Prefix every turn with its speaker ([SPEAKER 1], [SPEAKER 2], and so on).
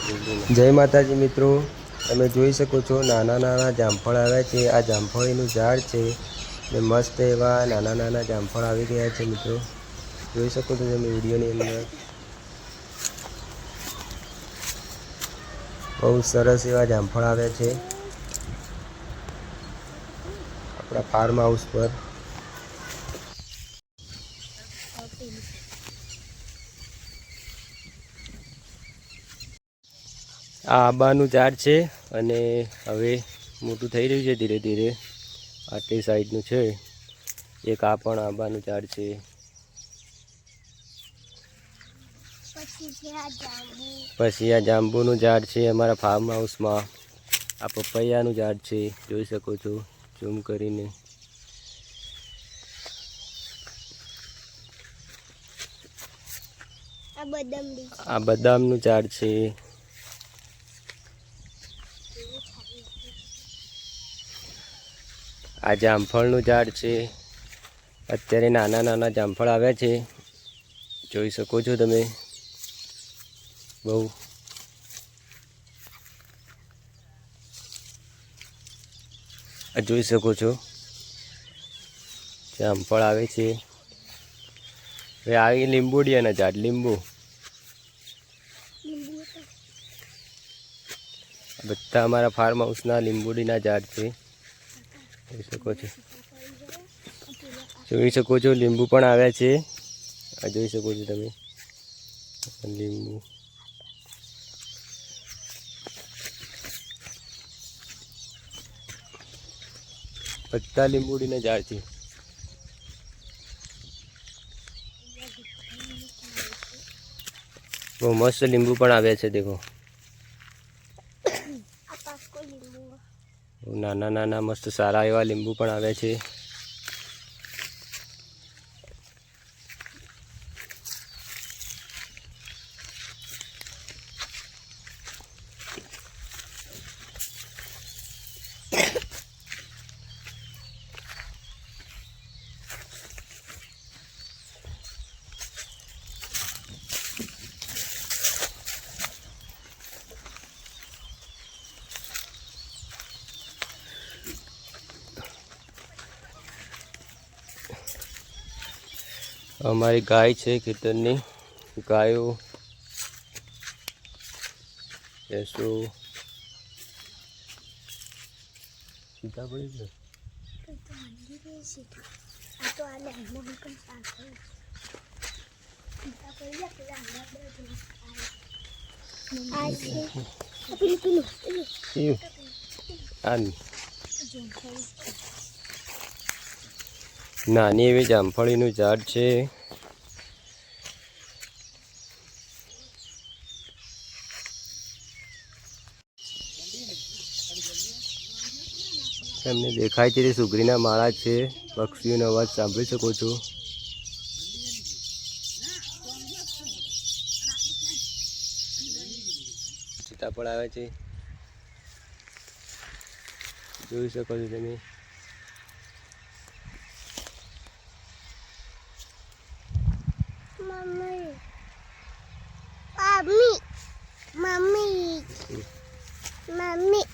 [SPEAKER 1] જય માતાજી મિત્રો, તમે જોઈ શકો છો નાના નાના જામફળ આવ્યા છે। આ જામફળીનું ઝાડ છે ને મસ્ત એવા નાના નાના જામફળ આવી ગયા છે મિત્રો, જોઈ શકો છો તમે વિડીયોની અંદર। બહુ સરસ એવા જામફળ આવ્યા છે આપણા ફાર્મ હાઉસ પર। આ આંબાનું ઝાડ છે અને હવે મોટું થઈ રહ્યું છે ધીરે ધીરે। આટલી સાઈડનું છે એક આ પણ આંબાનું ઝાડ છે। પછી આ જાંબુનું ઝાડ છે અમારા ફાર્મ હાઉસમાં। આ પપૈયાનું ઝાડ છે, જોઈ શકો છો ઝૂમ કરીને। આ બદામનું ઝાડ છે। આ જામફળનું ઝાડ છે। અત્યારે નાના નાના જામફળ આવ્યા છે, જોઈ શકો છો તમે। બહુ આ જોઈ શકો છો જામફળ આવે છે। હવે આવી લીંબુડિયાના ઝાડ, લીંબુ બધા અમારા ફાર્મ હાઉસના લીંબુડીના ઝાડ છે, જોઈ શકો છો। જોઈ શકો છો લીંબુ પણ આવ્યા છે, આ જોઈ શકો છો તમે લીંબુ। બધા લીંબુડીના ઝાડ છે। બહુ મસ્ત લીંબુ પણ આવ્યા છે, દેખો નાના નાના મસ્ત સારા એવા લીંબુ પણ આવ્યા છે। અમારી ગાય છે, ખેતરની ગાયો ભેંસો સીતાફળી છે। નાની એવી જામફળીનું ઝાડ છે। તમને દેખાય છે તે સુગરીના માળા છે, પક્ષીઓનો અવાજ સાંભળી શકો છો। સીતાફળ આવે છે, જોઈ શકો છો તમે।
[SPEAKER 2] મમ્મી